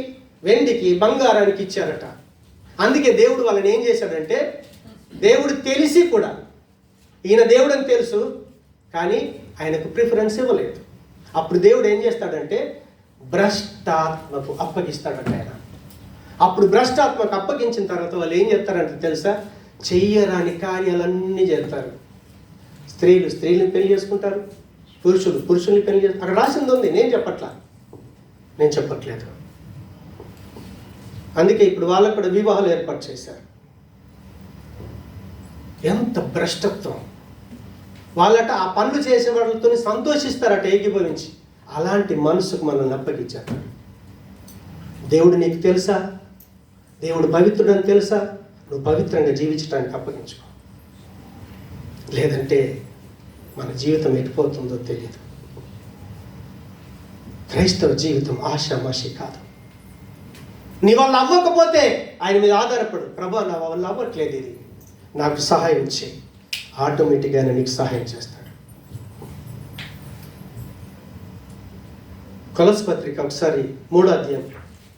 వెండికి, బంగారానికి ఇచ్చారట. అందుకే దేవుడు వాళ్ళని ఏం చేశాడంటే, దేవుడు తెలిసి కూడా ఈయన దేవుడు అని తెలుసు కానీ ఆయనకు ప్రిఫరెన్స్ ఇవ్వలేదు. అప్పుడు దేవుడు ఏం చేస్తాడంటే భ్రష్టాత్మకు అప్పగిస్తాడట ఆయన. అప్పుడు భ్రష్టాత్మకు అప్పగించిన తర్వాత వాళ్ళు ఏం చేస్తారంటే తెలుసా, చెయ్యరాని కార్యాలన్నీ చేస్తారు. స్త్రీలు స్త్రీలను పెళ్లి చేసుకుంటారు, పురుషులు పురుషుల్ని పెళ్లి చేస్తారు. అక్కడ రాసింది ఉంది, నేను చెప్పట్లేదు. అందుకే ఇప్పుడు వాళ్ళకు కూడా వివాహాలు ఏర్పాటు చేశారు. ఎంత భ్రష్టత్వం! వాళ్ళట ఆ పనులు చేసే వాళ్ళతో సంతోషిస్తారట ఏకీభవించి. అలాంటి మనసుకు మనల్ని అప్పగించారు. దేవుడు నీకు తెలుసా, దేవుడు పవిత్రుడని తెలుసా, నువ్వు పవిత్రంగా జీవించడానికి అప్పగించుకో. లేదంటే మన జీవితం ఎటుపోతుందో తెలియదు. క్రైస్తవ జీవితం ఆషామాషి కాదు. నీ వల్ల అవ్వకపోతే ఆయన మీద ఆధారపడు. ప్రభు నా వల్ల అవ్వట్లేదు, ఇది నాకు సహాయం చేయి. ఆటోమేటిక్గా ఆయన నీకు సహాయం చేస్తాడు. కొలస్సీ పత్రిక ఒకసారి 3వ అధ్యాయం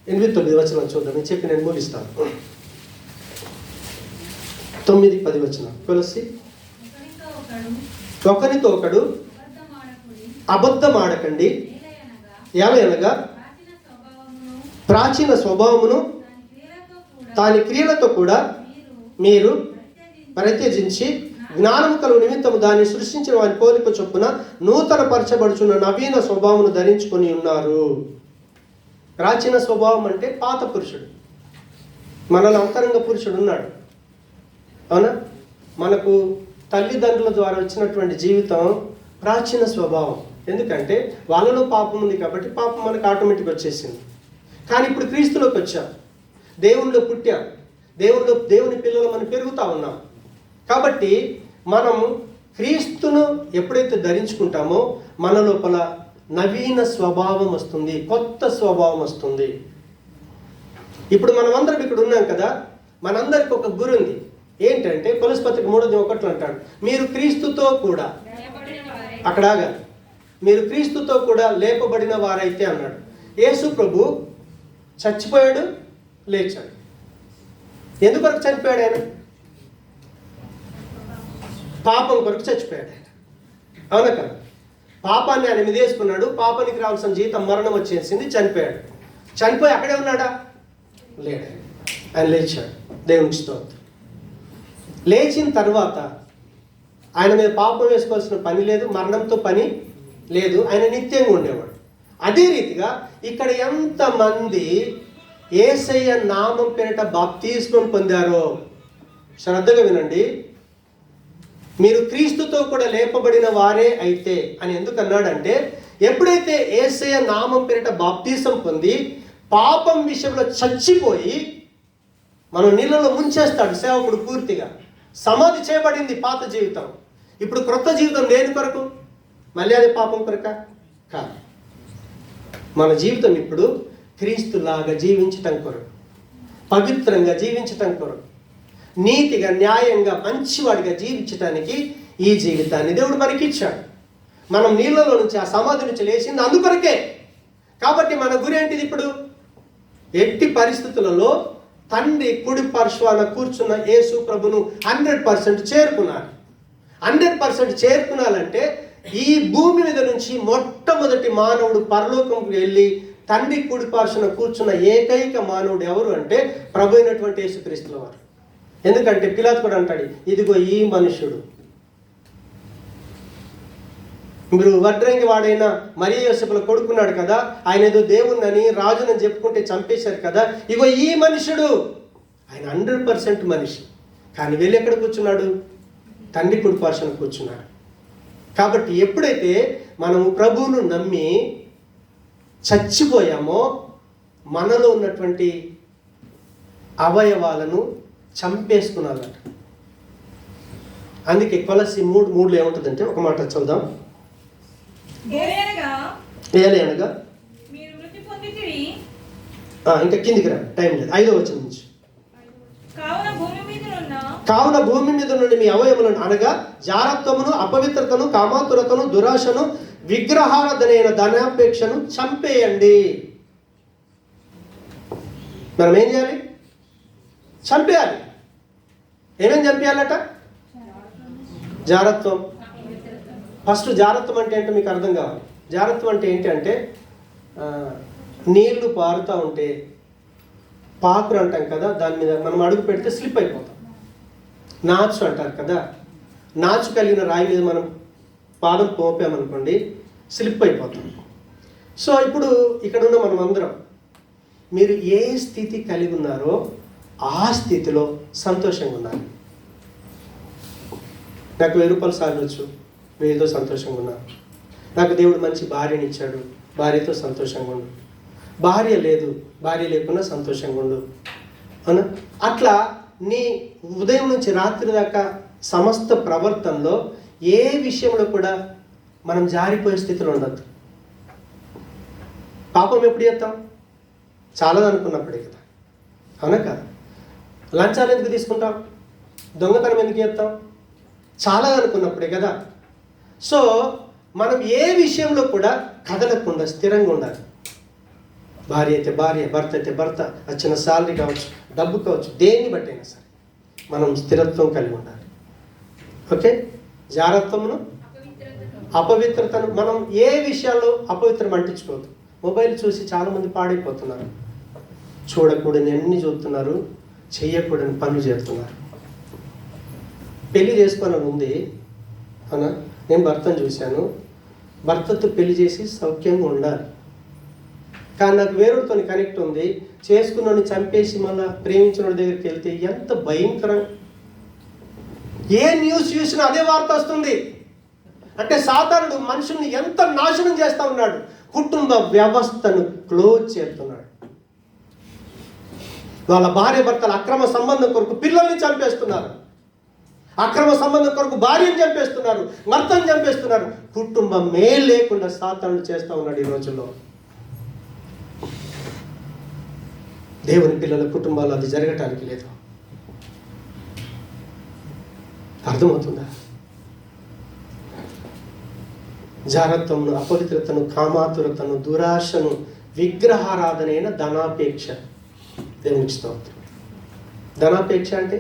8-9 చూద్దాం. నేను చెప్పి నేను ముగిస్తాను. 9-10 కొలస్సీ. ఒకరితో ఒకడు అబద్ధమాడకండి, ఏలయనగా ప్రాచీన స్వభావమును దాని క్రియలతో కూడా మీరు పరిత్యజించి జ్ఞానము కలుగు నిమిత్తము దాన్ని సృష్టించిన వారి పోలిక చొప్పున నూతన పరచబడుచున్న నవీన స్వభావమును ధరించుకొని ఉన్నారు. ప్రాచీన స్వభావం అంటే పాత పురుషుడు, మనలో అంతరంగ పురుషుడు ఉన్నాడు. అవునా? మనకు తల్లిదండ్రుల ద్వారా వచ్చినటువంటి జీవితం ప్రాచీన స్వభావం. ఎందుకంటే వాళ్ళలో పాపం ఉంది కాబట్టి పాపం మనకు ఆటోమేటిక్ వచ్చేసింది. కానీ ఇప్పుడు క్రీస్తులోకి వచ్చాం, దేవునిలో పుట్టాం, దేవుని పిల్లలు మనం పెరుగుతూ ఉన్నాం. కాబట్టి మనం క్రీస్తును ఎప్పుడైతే ధరించుకుంటామో మన లోపల నవీన స్వభావం వస్తుంది, కొత్త స్వభావం వస్తుంది. ఇప్పుడు మనమందరం ఇక్కడ ఉన్నాం కదా, మనందరికి ఒక గురి ఉంది. ఏంటంటే కొలస్సీ పత్రిక 3:1 అంటాడు, మీరు క్రీస్తుతో కూడా, అక్కడాగా మీరు క్రీస్తుతో కూడా లేపబడిన వారైతే అన్నాడు. యేసు ప్రభు చచ్చిపోయాడు, లేచాడు. ఎందుకొరకు చనిపోయాడు ఆయన? పాపం కొరకు చచ్చిపోయాడు ఆయన. అవునా కదా? పాపాన్ని ఆయన మీద వేసుకున్నాడు, పాపానికి రావాల్సిన జీతం మరణం వచ్చేసింది, చనిపోయాడు. చనిపోయి అక్కడే ఉన్నాడా? లేడు. ఆయన లేచాడు, దేవునికి స్తోత్రం. లేచిన తర్వాత ఆయన మీద పాపం వేసుకోవాల్సిన పని లేదు, మరణంతో పని లేదు, ఆయన నిత్యంగా ఉండేవాడు. అదే రీతిగా ఇక్కడ ఎంతమంది యేసయ్య నామం పేరిట బాప్తిస్మం పొందారో శ్రద్ధగా వినండి. మీరు క్రీస్తుతో కూడా లేపబడిన వారే అయితే అని ఎందుకు అన్నాడంటే, ఎప్పుడైతే యేసయ్య నామం పేరిట బాప్తిసం పొంది పాపం విషయంలో చచ్చిపోయి మనం నీళ్ళలో ముంచేస్తాడు సేవకుడు పూర్తిగా. సమాధి చేయబడింది పాత జీవితం. ఇప్పుడు క్రొత్త జీవితం దేని కొరకు? మళ్ళీ అది పాపం కొరక కాదు. మన జీవితం ఇప్పుడు క్రీస్తులాగా జీవించటం కొరకు, పవిత్రంగా జీవించటం కొరకు, నీతిగా న్యాయంగా మంచివాడిగా జీవించటానికి ఈ జీవితాన్ని దేవుడు మనకి ఇచ్చాడు. మనం నీళ్ళలో నుంచి, ఆ సమాధి నుంచి లేచింది అందుకొరకే. కాబట్టి మన గురి ఏంటిది? ఇప్పుడు ఎట్టి పరిస్థితులలో తండ్రి కుడి పార్శ్వాన కూర్చున్న యేసు ప్రభును 100% చేరుకున్నారు. 100% చేరుకున్నాలంటే ఈ భూమి మీద నుంచి మొట్టమొదటి మానవుడు పరలోకంకి వెళ్ళి తండ్రి కుడి పార్శ్వాన కూర్చున్న ఏకైక మానవుడు ఎవరు అంటే ప్రభు అయినటువంటి యేసుక్రీస్తుల వారు. ఎందుకంటే పిలాతు కూడా అంటాడు, ఇదిగో ఈ మనుషుడు, మీరు వడ్రంగి వాడైన మరియ యోసేపుల కొడుకున్నాడు కదా, ఆయన ఏదో దేవుణ్ణని రాజునని చెప్పుకుంటే చంపేశారు కదా. ఇగో ఈ మనుషుడు, ఆయన 100% మనిషి, కానీ వెళ్ళి ఎక్కడ కూర్చున్నాడు? తండ్రి కుడి పార్శ్వన కూర్చున్నాడు. కాబట్టి ఎప్పుడైతే మనము ప్రభువును నమ్మి చచ్చిపోయామో మనలో ఉన్నటువంటి అవయవాలను చంపేసుకున్నారట. అందుకే కొలసి 3:3 ఏముంటుందంటే, ఒక మాట చదువుదాం. ఏలయనగా ఇంకా కిందికి రా, టైం లేదు, 5వ వచనం నుంచి. కావున భూమి మీద నుండి మీ అవయములను అనగా జారత్వమును, అపవిత్రతను, కామాతురతను, దురాశను, విగ్రహారాధనైన ధనాపేక్షను చంపేయండి. మనం ఏం చేయాలి? చంపేయాలి. ఏమేం చంపేయాలట? జారత్వం. ఫస్ట్ జారత్వం అంటే ఏంటో మీకు అర్థం కావాలి. జారత్వం అంటే ఏంటి అంటే, నీళ్లు పారుతూ ఉంటే పాకురు అంటాం కదా, దాని మీద మనం అడుగు పెడితే స్లిప్ అయిపోతాం. నాచు అంటారు కదా, నాచు కలిగిన రాయి మీద మనం పాదం పోపామనుకోండి స్లిప్ అయిపోతాం. సో ఇప్పుడు ఇక్కడ ఉన్న మనం అందరం, మీరు ఏ స్థితి కలిగి ఉన్నారో ఆ స్థితిలో సంతోషంగా ఉన్నారు. నాకు 1000 రూపాయలు సార్లొచ్చు, మీతో సంతోషంగా ఉన్నారు. నాకు దేవుడు మంచి భార్యని ఇచ్చాడు, భార్యతో సంతోషంగా ఉండు. భార్య లేదు, భార్య లేకున్నా సంతోషంగా ఉండు. అవునా? అట్లా నీ ఉదయం నుంచి రాత్రి దాకా సమస్త ప్రవర్తనలో ఏ విషయంలో కూడా మనం జారిపోయే స్థితిలో ఉండద్దు. పాపం ఎప్పుడు చేస్తాం? చాలా అనుకున్నప్పుడే కదా, అవునా కదా? లంచాలు ఎందుకు తీసుకుంటాం? దొంగతనం ఎందుకు చేస్తాం? చాలా అనుకున్నప్పుడే కదా. సో మనం ఏ విషయంలో కూడా కదలకుండా స్థిరంగా ఉండాలి. భార్య అయితే భార్య, భర్త అయితే భర్త, వచ్చిన శాలరీ కావచ్చు, డబ్బు కావచ్చు, దేన్ని బట్టి అయినా సరే మనం స్థిరత్వం కలిగి ఉండాలి. ఓకే? జారత్వమును, అపవిత్రతను, మనం ఏ విషయాల్లో అపవిత్రం అంటించుకోవద్దు. మొబైల్ చూసి చాలామంది పాడైపోతున్నారు. చూడకూడని అన్ని చూస్తున్నారు, చెయ్యకూడని పనులు చేస్తున్నారు. పెళ్లి చేసుకోవాలని ఉంది అనా, నేను భర్తను చూశాను, భర్తతో పెళ్లి చేసి సౌఖ్యంగా ఉండాలి. కానీ నాకు వేరొకరితో కనెక్ట్ ఉంది, చేసుకున్నోని చంపేసి మళ్ళీ ప్రేమించిన దగ్గరికి వెళ్తే ఎంత భయంకరం. ఏ న్యూస్ చూసినా అదే వార్త వస్తుంది. అంటే సాతానుడు మనుషుల్ని ఎంత నాశనం చేస్తూ ఉన్నాడు, కుటుంబ వ్యవస్థను క్లోజ్ చేస్తున్నాడు. వాళ్ళ భార్య భర్తల అక్రమ సంబంధం కొరకు పిల్లల్ని చంపేస్తున్నారు, అక్రమ సంబంధం కొరకు భార్యను చంపేస్తున్నారు, భర్తను చంపేస్తున్నారు. కుటుంబమే లేకుండా సాతానుడు చేస్తూ ఉన్నాడు ఈ రోజుల్లో. దేవుని పిల్లల కుటుంబాలు అది జరగటానికి లేదు. అర్థమవుతుందా? జారత్వమును, అపవిత్రతను, కామాతురతను, దురాశను, విగ్రహారాధనైన ధనాపేక్ష. దేవునికి స్తోత్రం. ధనాపేక్ష అంటే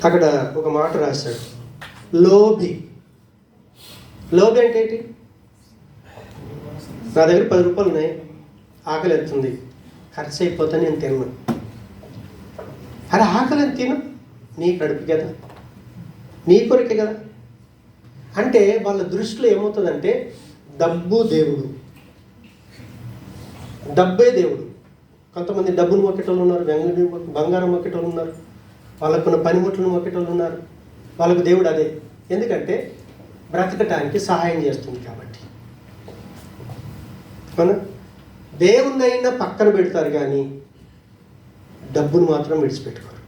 అక్కడ ఒక మాట రాశాడు, లోభి. లోభి అంటే ఏంటి? నా దగ్గర 10 రూపాయలు ఉన్నాయి, ఆకలి ఎత్తుంది, ఖర్చు అయిపోతే నేను తినను. అరే ఆకలి తిను, నీ కడుపు కదా, నీ కొరికే కదా. అంటే వాళ్ళ దృష్టిలో ఏమవుతుందంటే డబ్బు దేవుడు, డబ్బే దేవుడు. కొంతమంది డబ్బును మొక్కేటోళ్ళు ఉన్నారు, బంగారం మొక్కేటోళ్ళు ఉన్నారు, వాళ్ళకున్న పనిముట్లను మొక్కేటోళ్ళు ఉన్నారు. వాళ్ళకు దేవుడు అదే. ఎందుకంటే బ్రతకటానికి సహాయం చేస్తుంది కాబట్టి. అవునా? దేవుణ్ణైనా పక్కన పెడతారు కానీ డబ్బును మాత్రం విడిచిపెట్టుకోరు.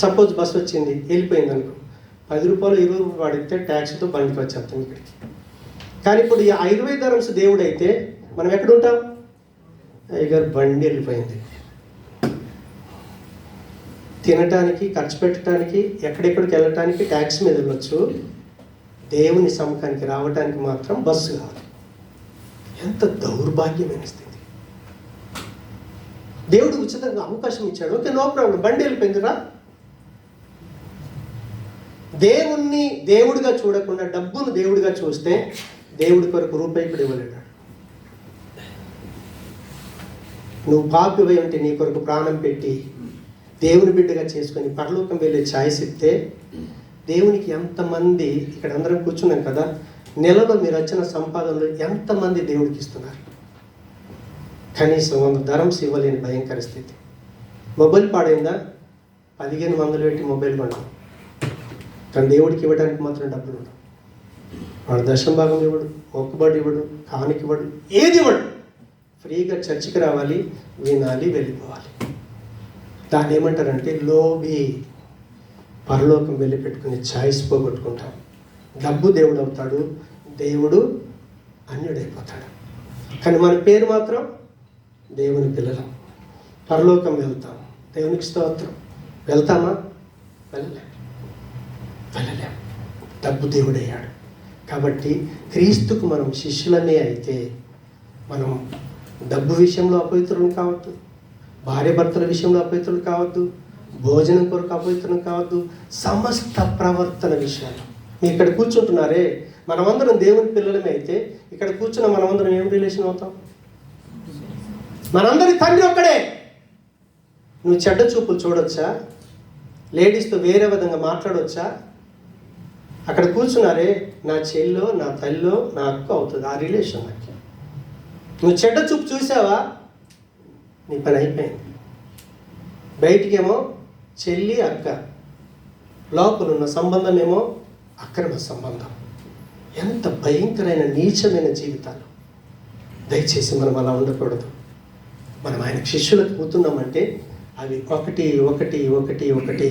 సపోజ్ బస్సు వచ్చింది, వెళ్ళిపోయింది అనుకో, 10 రూపాయలు 20 రూపాయలు వాడితే ట్యాక్సీతో బండికి వచ్చేస్తాం ఇక్కడికి. కానీ ఇప్పుడు ఈ 20 ధరమ్స్ దేవుడు అయితే మనం ఎక్కడ ఉంటాం? అయ్యగారు బండి వెళ్ళిపోయింది, తినటానికి, ఖర్చు పెట్టడానికి, ఎక్కడెక్కడికి వెళ్ళటానికి ట్యాక్సీ మీద వెళ్ళొచ్చు, దేవుని సముఖానికి రావటానికి మాత్రం బస్సు కావాలి. ఎంత దౌర్భాగ్యమైన స్థితి. దేవుడు ఉచితంగా అవకాశం ఇచ్చాడు, ఓకే నో ప్రాబ్లం, బండి వెళ్ళిపోయిందిరా. దేవుణ్ణి దేవుడిగా చూడకుండా డబ్బును దేవుడిగా చూస్తే దేవుడి కొరకు రూపాయి కూడా ఇవ్వలేడు. నువ్వు పాపివై ఉంటే నీ కొరకు ప్రాణం పెట్టి దేవుని బిడ్డగా చేసుకొని పరలోకం వెళ్ళే ఛాయిస్ ఇస్తే దేవునికి ఎంతమంది, ఇక్కడ అందరం కూర్చున్నాం కదా, నెలలో మీరు వచ్చిన సంపాదనలు ఎంతమంది దేవుడికి ఇస్తున్నారు? కనీసం 100 ధరమ్స్ ఇవ్వలేని భయంకర స్థితి. మొబైల్ పాడైందా, 1500 పెట్టి మొబైల్ కొన్నాం, కానీ దేవుడికి ఇవ్వడానికి మాత్రం డబ్బులు ఉండవు. వాడు దశం భాగం ఇవ్వడు, మొక్కుబడి ఇవ్వడు, కానుక ఇవ్వడు, ఏది ఇవ్వడు. ఫ్రీగా చర్చికి రావాలి, వినాలి, వెళ్ళిపోవాలి. దాన్ని ఏమంటారంటే లోబి. పరలోకం వెళ్ళి పెట్టుకుని ఛాయిస్ పోగొట్టుకుంటాం. డబ్బు దేవుడు అవుతాడు, దేవుడు అన్యుడైపోతాడు. కానీ మన పేరు మాత్రం దేవుని పిల్లలం. పరలోకం వెళ్తాం, దేవునికి స్తోత్రం. వెళ్తామా? వెళ్ళలేం. డబ్బు దేవుడయ్యాడు. కాబట్టి క్రీస్తుకు మనం శిష్యులమే అయితే మనం డబ్బు విషయంలో అపవిత్రులు కావద్దు, భార్య భర్తల విషయంలో అపవిత్రులు కావద్దు, భోజనం కొరకు అపవిత్రం కావద్దు, సమస్త ప్రవర్తన విషయాలు. మీరు ఇక్కడ కూర్చుంటున్నారే, మనమందరం దేవుని పిల్లలమే అయితే ఇక్కడ కూర్చున్న మనమందరం ఏం రిలేషన్ అవుతాం? మనందరి తండ్రి ఒక్కడే. నువ్వు చెడ్డ చూపులు చూడొచ్చా? లేడీస్తో వేరే విధంగా మాట్లాడవచ్చా? అక్కడ కూర్చున్నారే, నా చెల్లో, నా తల్లో, నా అక్క అవుతుంది ఆ రిలేషన్. నాకు నువ్వు చెడ్డ చూపు చూసావా, నీ పని అయిపోయింది. బయటికేమో చెల్లి అక్క, లోపల ఉన్న సంబంధం ఏమో అక్రమ సంబంధం. ఎంత భయంకరమైన నీచమైన జీవితాలు. దయచేసి మనం అలా ఉండకూడదు. మనం ఆయన శిష్యులకు పోతున్నామంటే అవి ఒకటి ఒకటి ఒకటి ఒకటి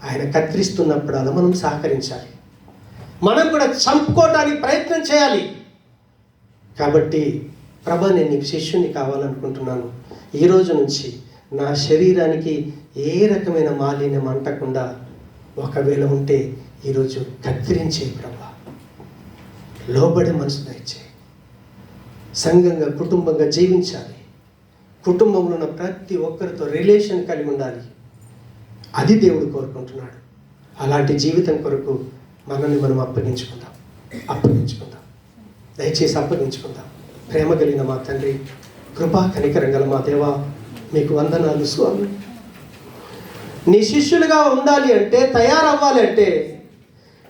ఆయన కత్తిరిస్తున్నప్పుడు అలా మనం సహకరించాలి. మనం కూడా చంపుకోవడానికి ప్రయత్నం చేయాలి. కాబట్టి ప్రభా, నేను నీకు శిష్యుని కావాలనుకుంటున్నాను. ఈ రోజు నుంచి నా శరీరానికి ఏ రకమైన మాలిన్యం అంటకుండా ఒకవేళ ఉంటే ఈరోజు కత్తిరించే ప్రభా. లోబడే మనసు దయచే. సంఘంగా కుటుంబంగా జీవించాలి. కుటుంబంలో ఉన్న ప్రతి ఒక్కరితో రిలేషన్ కలిగి ఉండాలి. అది దేవుడు కోరుకుంటున్నాడు. అలాంటి జీవితం కొరకు మనల్ని మనం అప్పగించుకుందాం. దయచేసి అప్పగించుకుందాం. ప్రేమ కలిగిన మా తండ్రి, కృపా కనికరం గల మా దేవా, మీకు వందనాలు స్వామి. నీ శిష్యులుగా ఉండాలి అంటే, తయారవ్వాలి అంటే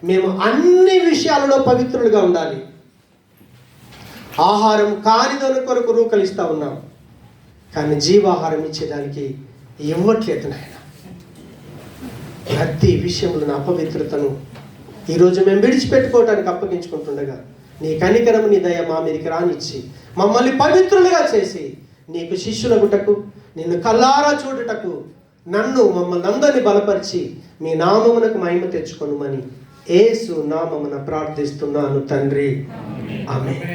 మేము అన్ని విషయాలలో పవిత్రులుగా ఉండాలి. ఆహారం కానిదోని కొరకు రూకలిస్తూ ఉన్నాం, కానీ జీవాహారం ఇచ్చేదానికి ఇవ్వట్లేదు నాయన. ప్రతి విషయంలో నా అపవిత్రతను ఈరోజు మేము విడిచిపెట్టుకోవడానికి అప్పగించుకుంటుండగా నీ కనికరము, నీ దయ మా మీదకి రానిచ్చి మమ్మల్ని పవిత్రులుగా చేసి నీకు శిష్యులగుటకు, నిన్ను కల్లారా చూడుటకు మమ్మల్ని అందరినీ బలపరిచి మీ నామమునకు మహిమ తెచ్చుకొనుమని యేసు నామమున ప్రార్థిస్తున్నాను తండ్రి. ఆమేన్.